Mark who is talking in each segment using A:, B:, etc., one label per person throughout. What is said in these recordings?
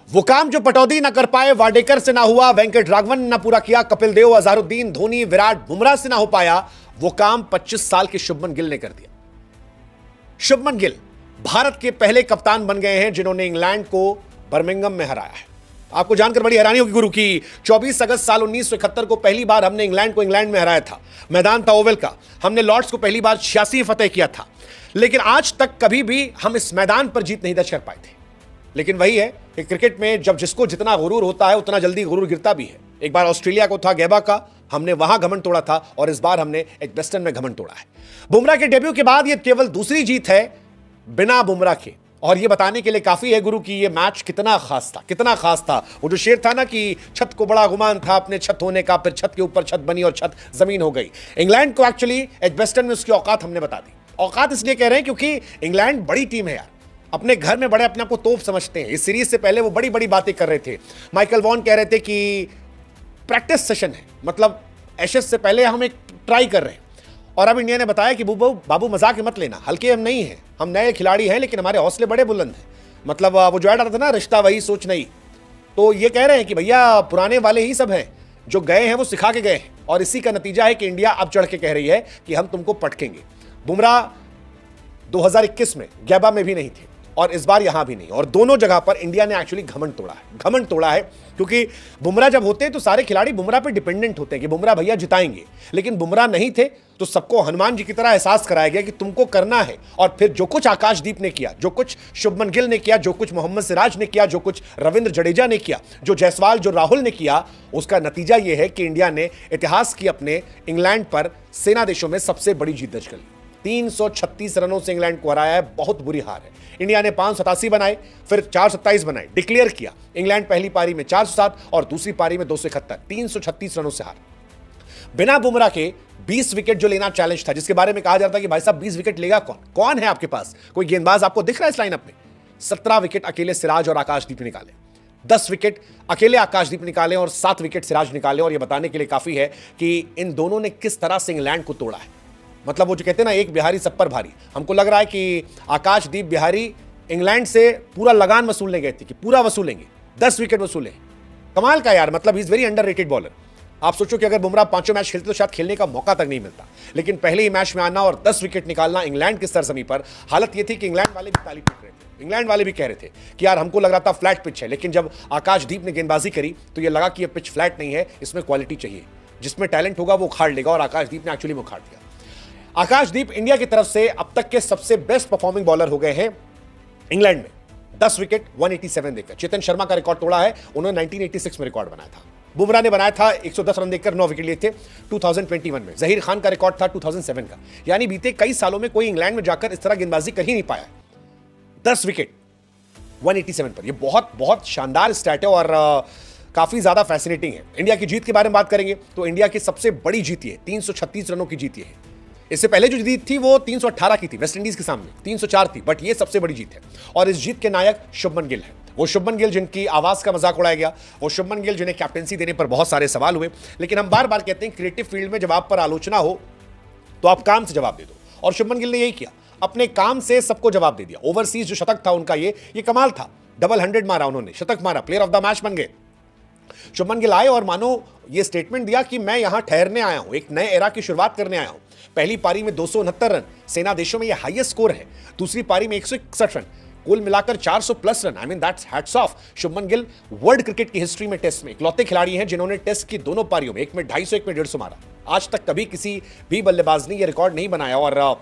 A: वो काम जो पटौदी ना कर पाए वाडेकर से ना हुआ, वेंकट राघवन ने ना पूरा किया, कपिल देव, अजहरुद्दीन, धोनी, विराट, बुमराह से ना हो पाया, वो काम 25 साल के शुभमन गिल ने कर दिया। शुभमन गिल भारत के पहले कप्तान बन गए हैं जिन्होंने इंग्लैंड को बर्मिंघम में हराया है। आपको जानकर बड़ी हैरानी होगी गुरु की 24 अगस्त साल 1971 को पहली बार हमने इंग्लैंड को इंग्लैंड में हराया था। मैदान था ओवल का। हमने लॉर्ड्स को पहली बार 86 फतेह किया था, लेकिन आज तक कभी भी हम इस मैदान पर जीत नहीं दर्ज कर पाए थे। लेकिन वही है कि क्रिकेट में जब जिसको जितना गुरूर होता है उतना जल्दी गुरूर गिरता भी है। एक बार ऑस्ट्रेलिया को था गैबा का, हमने वहां घमंड तोड़ा था, और इस बार हमने एजबेस्टन में घमंड तोड़ा है। बुमराह के डेब्यू के बाद यह केवल दूसरी जीत है बिना बुमराह के, और यह बताने के लिए काफी है गुरु कि यह मैच कितना खास था, कितना खास था। वो जो शेर था ना कि छत को बड़ा गुमान था अपने छत होने का, फिर छत के ऊपर छत बनी और छत जमीन हो गई। इंग्लैंड को एक्चुअली एजबेस्टन में उसकी औकात हमने बता दी। औकात इसलिए कह रहे हैं क्योंकि इंग्लैंड बड़ी टीम है यार, अपने घर में बड़े अपने आप को तोप समझते हैं। इस सीरीज से पहले वो बड़ी बड़ी बातें कर रहे थे। माइकल वॉन कह रहे थे कि प्रैक्टिस सेशन है, मतलब एशेज से पहले हम एक ट्राई कर रहे हैं। और अब इंडिया ने बताया कि बाबू मजाक मत लेना, हल्के हम नहीं हैं, हम नए खिलाड़ी हैं, लेकिन हमारे हौसले बड़े बुलंद हैं। मतलब वो जो ऐड आता था ना, रिश्ता वही सोच नहीं, तो ये कह रहे हैं कि भैया पुराने वाले ही सब हैं, जो गए हैं वो सिखा के गए हैं, और इसी का नतीजा है कि इंडिया अब चढ़ के कह रही है कि हम तुमको पटकेंगे। बुमराह 2021 में गैबा में भी नहीं थे और इस बार यहां भी नहीं, और दोनों जगह पर इंडिया ने एक्चुअली घमंड तोड़ा है। घमंड तोड़ा है क्योंकि बुमराह जब होते हैं तो सारे खिलाड़ी बुमराह पे डिपेंडेंट होते हैं कि बुमराह भैया जिताएंगे, लेकिन बुमराह नहीं थे तो सबको हनुमान जी की तरह एहसास कराया गया कि तुमको करना है। और फिर जो कुछ आकाशदीप ने किया, जो कुछ शुभमन गिल ने किया, जो कुछ मोहम्मद सिराज ने किया, जो कुछ रविंद्र जडेजा ने किया, जो जायसवाल, जो राहुल ने किया, उसका नतीजा यह है कि इंडिया ने इतिहास की अपने इंग्लैंड पर सेना देशों में सबसे बड़ी जीत दर्ज कर ली। 336 रनों से इंग्लैंड को हराया है, बहुत बुरी हार है। इंडिया ने 587 बनाए, फिर 427 बनाए, डिक्लेयर किया। इंग्लैंड पहली पारी में 407 और दूसरी पारी में 271, 336 रनों से हार। बिना बुमराह के 20 विकेट जो लेना चैलेंज था, जिसके बारे में कहा जाता है कि भाई साहब 20 विकेट लेगा कौन? कौन है आपके पास? कोई गेंदबाज आपको दिख रहा है इस लाइनअप में? 17 विकेट अकेले सिराज और आकाशदीप निकाले, 10 विकेट अकेले आकाशदीप निकाले और 7 विकेट सिराज निकाले। और यह बताने के लिए काफी है कि इन दोनों ने किस तरह से इंग्लैंड को तोड़ा है। मतलब वो जो कहते हैं ना, एक बिहारी सब पर भारी। हमको लग रहा है कि आकाशदीप बिहारी इंग्लैंड से पूरा लगान वसूलने गए थे कि पूरा वसूलेंगे, 10 विकेट वसूले। कमाल का यार, मतलब he is very underrated bowler. आप सोचो कि अगर बुमराह पांचों मैच खेलते तो शायद खेलने का मौका तक नहीं मिलता, लेकिन पहले ही मैच में आना और 10 विकेट निकालना इंग्लैंड की सरजमी पर। हालत यह थी कि इंग्लैंड वाले भी ताली पीट रहे थे, इंग्लैंड वाले भी कह रहे थे कि यार हमको लग रहा था फ्लैट पिच है, लेकिन जब आकाशदीप ने गेंदबाजी करी तो यह लगा कि यह पिच फ्लैट नहीं है, इसमें क्वालिटी चाहिए, जिसमें टैलेंट होगा वो उखाड़ लेगा, और आकाशदीप ने एक्चुअली उखाड़ दिया। आकाशदीप इंडिया की तरफ से अब तक के सबसे बेस्ट परफॉर्मिंग बॉलर हो गए हैं इंग्लैंड में। 10 विकेट 187 देकर चेतन शर्मा का रिकॉर्ड तोड़ा है, उन्होंने 1986 में रिकॉर्ड बनाया था। बुमराह ने बनाया था 110 रन देकर 9 विकेट लिए थे 2021 में। जहीर खान का रिकॉर्ड था 2007 का। यानी बीते कई सालों में कोई इंग्लैंड में जाकर इस तरह गेंदबाजी कर ही नहीं पाया। 10 विकेट 187 पर, यह बहुत बहुत शानदार स्टैट है और काफी ज्यादा फैसिनेटिंग है। इंडिया की जीत के बारे में बात करेंगे तो इंडिया की सबसे बड़ी जीत है, 336 रनों की जीत है। इससे पहले जो जीत थी वो 318 की थी वेस्ट इंडीज के सामने, 304 थी, बट ये सबसे बड़ी जीत है। और इस जीत के नायक शुभमन गिल है। वो शुभमन गिल जिनकी आवाज का मजाक उड़ाया गया, वो शुभमन गिल जिन्हें कैप्टेंसी देने पर बहुत सारे सवाल हुए, लेकिन हम बार बार कहते हैं क्रिएटिव फील्ड में जब आप पर आलोचना हो तो आप काम से जवाब दे दो, और शुभमन गिल ने यही किया, अपने काम से सबको जवाब दे दिया। ओवरसीज जो शतक था उनका ये कमाल था, डबल 100 मारा उन्होंने, शतक मारा, प्लेयर ऑफ द मैच बन गए। शुभमन गिल आए और मानो ये स्टेटमेंट दिया कि मैं यहां ठहरने आया हूं, एक नए एरा की शुरुआत करने आया हूं। पहली पारी में 269 रन, सेना देशों में यह हाईएस्ट स्कोर है। दूसरी पारी में 161 रन, कुल मिलाकर 400 plus run. I mean that's hats off. Shubman Gill world cricket की हिस्ट्री में टेस्ट में इकलौते खिलाड़ी हैं जिन्होंने टेस्ट की दोनों पारियों में, एक में 250, एक में 150 मारा। आज तक कभी किसी भी बल्लेबाज ने यह रिकॉर्ड नहीं बनाया, और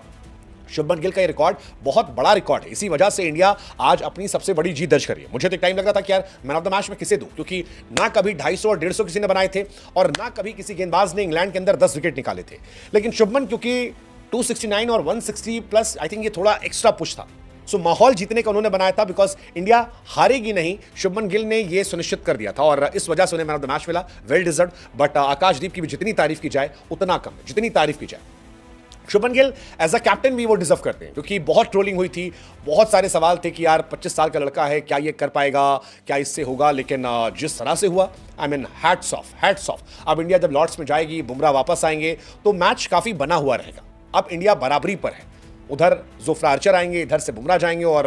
A: शुभमन गिल का ये रिकॉर्ड बहुत बड़ा रिकॉर्ड है। इसी वजह से इंडिया आज अपनी सबसे बड़ी जीत दर्ज कर रही है। मुझे तो एक टाइम लग रहा था कि यार मैन ऑफ द मैच में किसे दूं, क्योंकि ना कभी 250 और 150 किसी ने बनाए थे, और ना कभी किसी गेंदबाज ने इंग्लैंड के अंदर 10 विकेट निकाले थे। लेकिन शुभमन क्योंकि 269 और 160 प्लस, आई थिंक ये थोड़ा एक्स्ट्रा पुश था, सो माहौल जीतने का उन्होंने बनाया था, बिकॉज इंडिया हारेगी नहीं, शुभमन गिल ने यह सुनिश्चित कर दिया था, और इस वजह से उन्हें मैन ऑफ द मैच मिला, वेल डिजर्व्ड। बट आकाशदीप की भी जितनी तारीफ की जाए उतना कम है, जितनी तारीफ की जाए। Shubman Gill as a captain भी वो डिजर्व करते हैं, क्योंकि बहुत ट्रोलिंग हुई थी, बहुत सारे सवाल थे कि यार 25 साल का लड़का है, क्या ये कर पाएगा, क्या इससे होगा, लेकिन जिस तरह से हुआ, आई mean hats of, hats off. अब इंडिया जब लॉर्ड्स में जाएगी, बुमराह वापस आएंगे, तो मैच काफी बना हुआ रहेगा। अब इंडिया बराबरी पर है, उधर जोफ्रा आर्चर आएंगे, इधर से बुमराह जाएंगे, और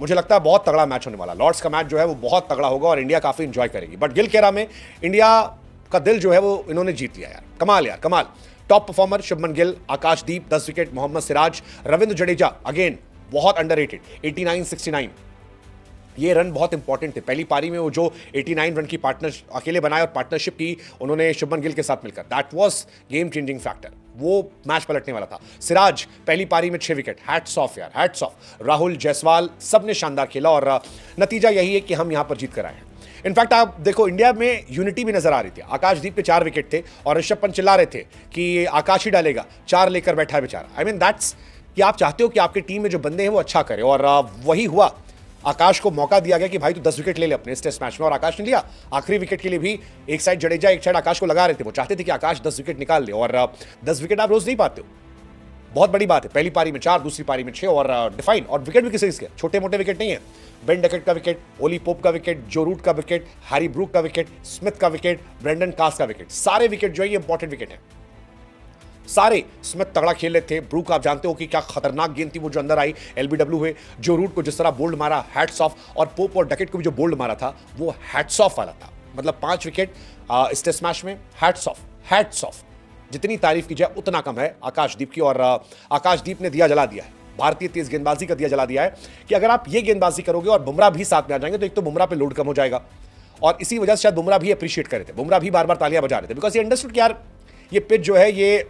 A: मुझे लगता है बहुत तगड़ा मैच होने वाला। लॉर्ड्स का मैच जो है वो बहुत तगड़ा होगा और इंडिया काफी इंजॉय करेगी। बट गिल खेरा में इंडिया का दिल जो है वो इन्होंने जीत लिया यार, कमाल यार कमाल। टॉप परफॉर्मर शुभमन गिल, आकाशदीप 10 विकेट, मोहम्मद सिराज, रविंद्र जडेजा अगेन बहुत अंडररेटेड 89-69। ये रन बहुत इंपॉर्टेंट थे पहली पारी में, वो जो 89 रन की पार्टनर अकेले बनाए और पार्टनरशिप की उन्होंने शुभमन गिल के साथ मिलकर, that was game changing factor. वो मैच पलटने वाला था। सिराज पहली पारी में 6 विकेट, हैट्स ऑफ यार, हैट्स ऑफ। राहुल, जायसवाल सबने शानदार खेला और नतीजा यही है कि हम यहां पर जीत कर आए हैं। इनफैक्ट आप देखो इंडिया में यूनिटी भी नजर आ रही थी। आकाशदीप के 4 विकेट थे और ऋषभ पंत चिल्ला रहे थे कि आकाश ही डालेगा, 4 लेकर बैठा है बेचारा। आई मीन दैट्स कि आप चाहते हो कि आपकी टीम में जो बंदे हैं वो अच्छा करे और वही हुआ। आकाश को मौका दिया गया कि भाई तू 10 विकेट ले ले अपने इस टेस्ट मैच में और आकाश ने लिया। आखिरी विकेट के लिए भी एक साइड जडेजा एक साइड आकाश को लगा रहे थे। वो चाहते थे कि आकाश 10 विकेट निकाल ले और 10 विकेट आप रोज नहीं पाते हो, बहुत बड़ी बात है। पहली पारी में 4, दूसरी पारी में 6 और डिफाइन। और विकेट भी किसी के छोटे मोटे विकेट नहीं है। बेन डकेट का विकेट, ओली पोप का विकेट, जो रूट का विकेट, हैरी ब्रूक का विकेट, स्मिथ का विकेट, ब्रेंडन कास का विकेट, सारे विकेट जो है ये इंपॉर्टेंट विकेट है सारे। स्मिथ तगड़ा खेल रहे थे, ब्रूक आप जानते हो कि क्या खतरनाक गेंद थी वो जो अंदर आई एलबीडब्ल्यू हुए। जो रूट को जिस तरह बोल्ड मारा, हैट्स ऑफ। और पोप और डकेट को भी जो बोल्ड मारा था वो हैट्स ऑफ वाला था। मतलब 5 विकेट इस टेस्ट मैच में, हैट्स ऑफ, हैट्स ऑफ। जितनी तारीफ की जाए उतना कम है आकाशदीप की। और आकाशदीप ने दिया जला दिया है, भारतीय तेज गेंदबाजी का दिया जला दिया है कि अगर आप ये गेंदबाजी करोगे और बुमराह भी साथ में आ जाएंगे तो एक तो बुमराह पे लोड कम हो जाएगा। और इसी वजह से शायद बुमराह भी अप्रिशिएट कर रहे थे, बुमराह भी बार बार तालियां बजा रहे थे, बिकॉज ये अंडरस्टूड कि यार ये पिच जो है ये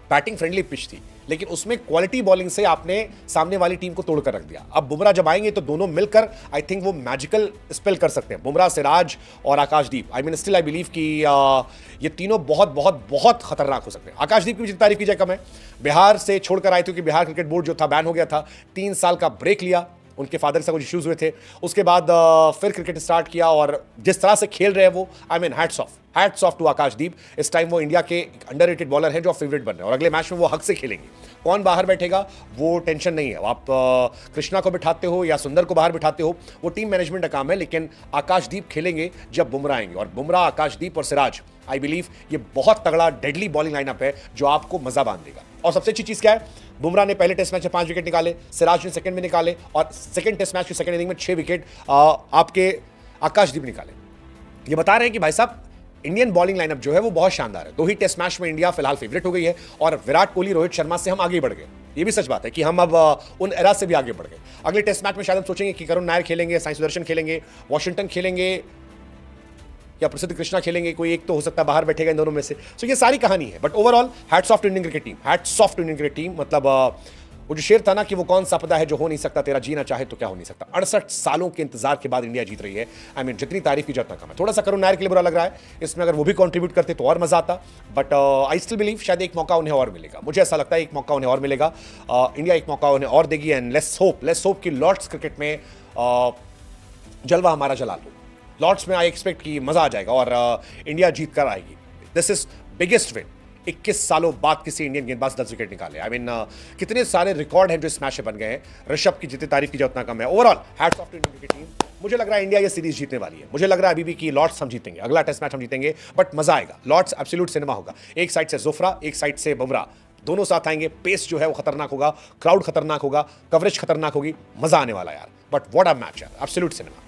A: बैटिंग फ्रेंडली पिच थी, लेकिन उसमें क्वालिटी बॉलिंग से आपने सामने वाली टीम को तोड़कर रख दिया। अब बुमराह जब आएंगे तो दोनों मिलकर आई थिंक वो मैजिकल स्पेल कर सकते हैं, बुमराह, सिराज और Akashdeep. I mean still I believe कि ये तीनों बहुत बहुत बहुत खतरनाक हो सकते हैं। आकाशदीप की जितनी तारीफ की जाए कम है। बिहार से छोड़कर आए थे कि बिहार क्रिकेट बोर्ड जो था बैन हो गया था, 3 साल का ब्रेक लिया, उनके फादर से कुछ इश्यूज हुए थे, उसके बाद फिर क्रिकेट स्टार्ट किया और जिस तरह से खेल रहे हैं वो, I mean hats off to Akashdeep. इस टाइम वो इंडिया के अंडररेटेड बॉलर हैं जो फेवरेट बन रहे हैं और अगले मैच में वो हक से खेलेंगे। कौन बाहर बैठेगा वो टेंशन नहीं है, आप कृष्णा को बिठाते हो या सुंदर को बाहर बिठाते हो वो टीम मैनेजमेंट का काम है, लेकिन आकाशदीप खेलेंगे जब बुमराह आएंगे। और बुमराह, आकाशदीप और सिराज, आई बिलीव ये बहुत तगड़ा डेडली बॉलिंग लाइनअप है जो आपको मजा बांध देगा। और सबसे अच्छी चीज क्या है, बुमराह ने पहले टेस्ट मैच में 5 विकेट निकाले, सिराज ने सेकंड में निकाले और सेकंड टेस्ट मैच की सेकंड इनिंग में 6 विकेट आपके आकाशदीप निकाले। ये बता रहे हैं कि भाई साहब इंडियन बॉलिंग लाइनअप जो है वो बहुत शानदार है। 2 ही टेस्ट मैच में इंडिया फिलहाल फेवरेट हो गई है और विराट कोहली, रोहित शर्मा से हम आगे बढ़ गए। ये भी सच बात है कि हम अब उन एरा से भी आगे बढ़ गए। अगले टेस्ट मैच में शायद हम सोचेंगे कि करुण नायर खेलेंगे, साई सुदर्शन खेलेंगे, वॉशिंगटन खेलेंगे या प्रसिद्ध कृष्णा खेलेंगे, कोई एक तो हो सकता है बाहर बैठेगा इन दोनों में से। सो ये सारी कहानी है। But overall hats off to Indian cricket team, hats off to Indian cricket team. मतलब वो जो शेर था ना कि वो कौन सा पता है जो हो नहीं सकता, तेरा जीना चाहे तो क्या हो नहीं सकता। 68 सालों के इंतजार के बाद इंडिया जीत रही है। आई मीन जितनी तारीफ की जाता कम है। थोड़ा सा करुण नायर के लिए बुरा लग रहा है, इसमें अगर वो भी कंट्रीब्यूट करते तो और मजा आता। बट आई स्टिल बिलीव शायद एक मौका उन्हें और मिलेगा। मुझे ऐसा लगता है एक मौका उन्हें और मिलेगा। इंडिया एक मौका उन्हें और देगी एंड लेट्स होप कि लॉर्ड्स क्रिकेट में जलवा हमारा जला लो। लॉर्ड्स में आई एक्सपेक्ट कि मजा आ जाएगा और इंडिया जीत कर आएगी। This is biggest win. 21 सालों बाद किसी इंडियन गेंदबाज 10 विकेट निकाले। आई मीन कितने सारे रिकॉर्ड हैं जो इस मैच से बन गए हैं। ऋषभ की जितनी तारीफ की जाए उतना कम है। Overall hats off to Indian cricket team. मुझे लग रहा है इंडिया ये सीरीज जीतने वाली है। मुझे लग रहा है अभी भी कि लॉर्ड्स हम जीतेंगे, अगला टेस्ट मैच हम जीतेंगे, बट मजा आएगा। लॉर्ड्स एब्सोल्यूट सिनेमा होगा। एक साइड से जोफ्रा, एक साइड से बुमराह, दोनों साथ आएंगे। पेस जो है वो खतरनाक होगा, क्राउड खतरनाक होगा, कवरेज खतरनाक होगी, मजा आने वाला यार। बट व्हाट अ मैच यार, एब्सोल्यूट सिनेमा।